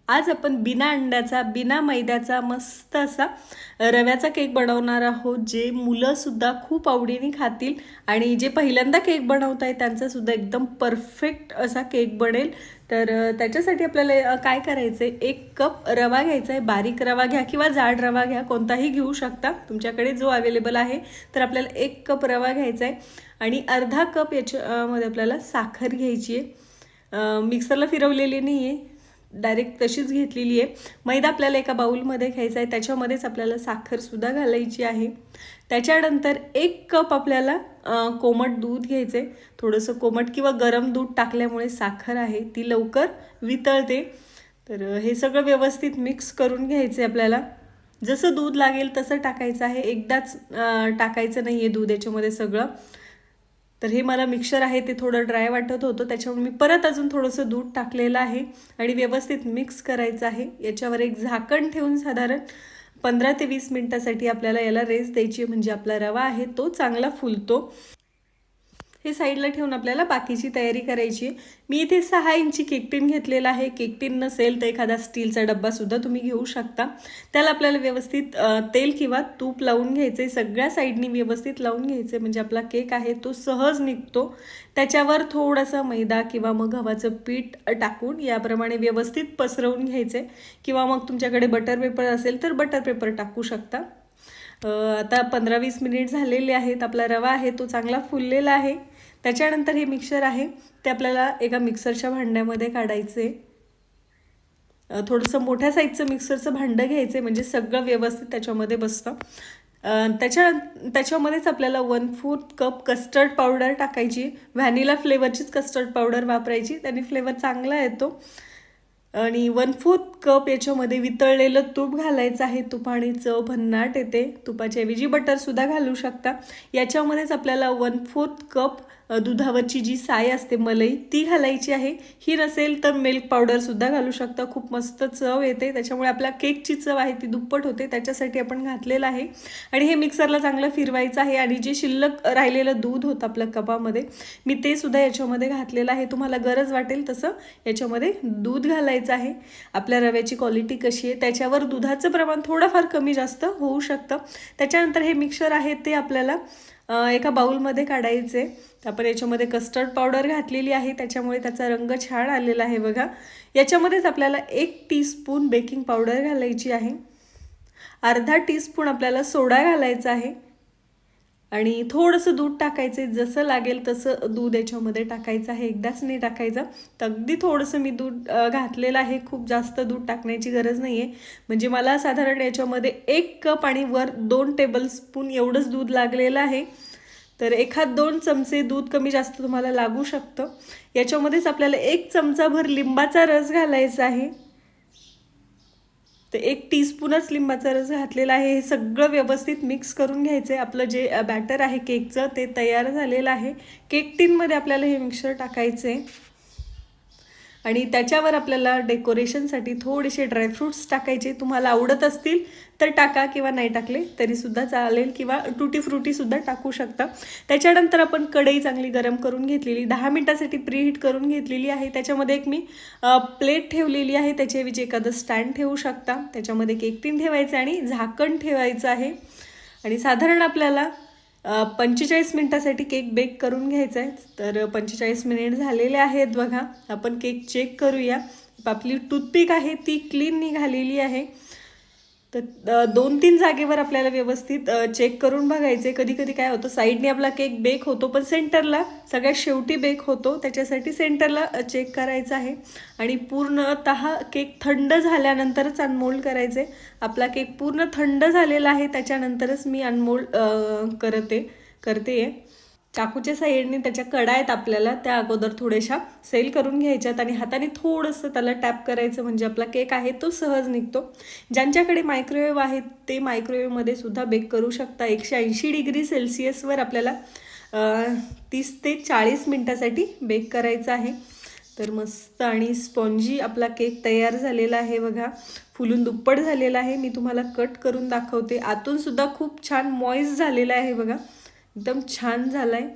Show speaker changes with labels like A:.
A: आज आपण बिना अंड्याचा बिना मैद्याचा मस्त असा रव्याचा केक बनवणार आहोत, जे मुलंसुद्धा खूप आवडीने खातील आणि जे पहिल्यांदा केक बनवत आहे त्यांचासुद्धा एकदम परफेक्ट असा केक बनेल. तर त्याच्यासाठी आपल्याला काय करायचं आहे, 1 कप रवा घ्यायचा आहे. बारीक रवा घ्या किंवा जाड रवा घ्या, कोणताही घेऊ शकता तुमच्याकडे जो अवेलेबल आहे. तर आपल्याला 1 कप रवा घ्यायचा आहे आणि अर्धा कप याच्यामध्ये आपल्याला साखर घ्यायची आहे. मिक्सरला फिरवलेली नाही आहे, डायरेक्ट तशीच घेतलेली आहे. मैदा आपल्याला एका बाउलमध्ये घ्यायचा आहे, त्याच्यामध्येच आपल्याला साखरसुद्धा घालायची आहे. त्याच्यानंतर 1 कप आपल्याला कोमट दूध घ्यायचं आहे. थोडंसं कोमट किंवा गरम दूध टाकल्यामुळे साखर आहे ती लवकर वितळते. तर हे सगळं व्यवस्थित मिक्स करून घ्यायचं आहे आपल्याला. जसं दूध लागेल तसं टाकायचं आहे, एकदाच टाकायचं नाही आहे दूध याच्यामध्ये सगळं. तर हे मला मिक्सचर आहे ते थोडं ड्राय वाटत होतं, त्याच्यामुळे मी परत अजून थोडंसं दूध टाकलेलं आहे आणि व्यवस्थित मिक्स करायचं आहे. याच्यावर एक झाकण ठेवून साधारण 15 ते 20 मिनिटासाठी आपल्याला याला रेस्ट द्यायची, म्हणजे आपला रवा आहे तो चांगला फुलतो. हे साईडला ठेवून आपल्याला बाकीची तयारी करायची. मी इथे 6 इंची केक टिन घेतलेला आहे. केक टिन नसेल तर एखादा स्टीलचा डब्बासुद्धा तुम्ही घेऊ शकता. त्याला आपल्याला व्यवस्थित तेल किंवा तूप लावून घ्यायचं आहे, सगळ्या साईडनी व्यवस्थित लावून घ्यायचं आहे, म्हणजे आपला केक आहे तो सहज निघतो. त्याच्यावर थोडासा मैदा किंवा मग गव्हाचं पीठ टाकून याप्रमाणे व्यवस्थित पसरवून घ्यायचं आहे, किंवा मग तुमच्याकडे बटर पेपर असेल तर बटर पेपर टाकू शकता. आता 15-20 मिनिट झालेले आहेत. आपला रवा आहे तो चांगला फुललेला आहे. त्याच्यानंतर हे मिक्सचर आहे ते आपल्याला एका मिक्सरच्या भांड्यामध्ये काढायचं आहे. थोडंसं मोठ्या साईजचं मिक्सरचं भांडं घ्यायचं आहे, म्हणजे सगळं व्यवस्थित त्याच्यामध्ये बसतं. त्याच्यामध्येच आपल्याला 1/4 कप कस्टर्ड पावडर टाकायची. व्हॅनिला फ्लेवरचीच कस्टर्ड पावडर वापरायची, त्याने फ्लेवर चांगला येतो. आणि 1/4 कप याच्यामध्ये वितळलेलं तूप घालायचं आहे. तुपाने चव भन्नाट येते. तुपाच्या ऐवजी बटरसुद्धा घालू शकता. याच्यामध्येच आपल्याला 1/4 कप दुधावरची जी साय असते मलाई ती घालायची आहे. ही नसेल तर मिल्क पावडरसुद्धा घालू शकता, खूप मस्त चव येते. त्याच्यामुळे आपल्या केकची चव आहे ती दुप्पट होते, त्याच्यासाठी आपण घातलेलं आहे. आणि हे मिक्सरला चांगलं फिरवायचं आहे. आणि जे शिल्लक राहिलेलं दूध होतं आपल्या कपामध्ये मी ते सुद्धा याच्यामध्ये घातलेलं आहे. तुम्हाला गरज वाटेल तसं याच्यामध्ये दूध घालायचं आहे. आपल्या रव्याची क्वालिटी कशी आहे त्याच्यावर दुधाचं प्रमाण थोडंफार कमी जास्त होऊ शकतं. त्याच्यानंतर हे मिक्सचर आहे ते आपल्याला एका बाउलमध्ये काढायचे. आपण याच्यामध्ये कस्टर्ड पावडर घातलेली आहे, त्याच्यामुळे त्याचा रंग छान आलेला आहे बघा. याच्यामध्येच आपल्याला 1 टीस्पून बेकिंग पावडर घालायची आहे. अर्धा टीस्पून आपल्याला सोडा घालायचा आहे आणि थोडंसं दूध टाकायचं आहे. जसं लागेल तसं दूध याच्यामध्ये टाकायचं आहे, एकदाच नाही टाकायचं. तर अगदी थोडंसं मी दूध घातलेलं आहे, खूप जास्त दूध टाकण्याची गरज नाही आहे. म्हणजे मला साधारण याच्यामध्ये 1 कप आणि वर 2 टेबलस्पून एवढंच दूध लागलेलं आहे. तर 1-2 चमचे दूध कमी जास्त तुम्हाला लागू शकतं. याच्यामध्येच आपल्याला 1 चमचाभर लिंबाचा रस घालायचा आहे. तर 1 टीस्पूनच लिंबाचा रस घातलेला आहे. हे सगळं व्यवस्थित मिक्स करून घ्यायचं आहे. आपलं जे बॅटर आहे केकचं ते तयार झालेलं आहे. केक टिनमध्ये आपल्याला हे मिक्सचर टाकायचं आहे आणि त्याच्यावर आपल्याला डेकोरेशनसाठी थोडेसे ड्रायफ्रूट्स टाकायचे. तुम्हाला आवडत असतील तर टाका, किंवा नाही टाकले तरीसुद्धा चालेल, किंवा टुटी फ्रुटीसुद्धा टाकू शकता. त्याच्यानंतर आपण कढई चांगली गरम करून घेतलेली, 10 मिनिटासाठी प्रीहीट करून घेतलेली आहे. त्याच्यामध्ये एक मी प्लेट ठेवलेली आहे, त्याच्याऐवजी एखादं स्टँड ठेवू शकता. त्याच्यामध्ये केक टिन ठेवायचं आणि झाकण ठेवायचं आहे. आणि साधारण आपल्याला 45 मिनिटासाठी केक बेक करून घ्यायचा आहे. तर 45 मिनिट झालेले आहेत बघा. आपण केक चेक करूया. आपली टूथपिक आहे ती क्लीन निघालेली आहे. तर 2-3 जागेवर आपल्याला व्यवस्थित चेक करून बघायचे. कधी कधी काय होतं, साईडने आपला केक बेक होतो पण सेंटरला सगळ्यात शेवटी बेक होतो, त्याच्यासाठी सेंटरला चेक करायचं आहे. आणि पूर्णतः केक थंड झाल्यानंतरच अनमोल्ड करायचे. आपला केक पूर्ण थंड झालेला आहे, त्याच्यानंतरच मी अनमोल्ड करते. चाकूच्या साईडने त्याच्या कडा आहेत आपल्याला, त्या अगोदर थोड्याशा सेल करून घ्यायच्यात आणि हाताने थोडंसं त्याला टॅप करायचं, म्हणजे आपला केक आहे तो सहज निघतो. ज्यांच्याकडे मायक्रोवेव्ह आहे ते मायक्रोवेव्हमध्ये सुद्धा बेक करू शकता. 180 डिग्री सेल्सिअसवर आपल्याला 30 ते 40 मिनिटासाठी बेक करायचं आहे. तर मस्त आणि स्पॉन्जी आपला केक तयार झालेला आहे बघा. फुलून दुप्पट झालेला आहे. मी तुम्हाला कट करून दाखवते. आतून सुद्धा खूप छान मॉइस्ट झालेला आहे बघा, एकदम छान झालाय.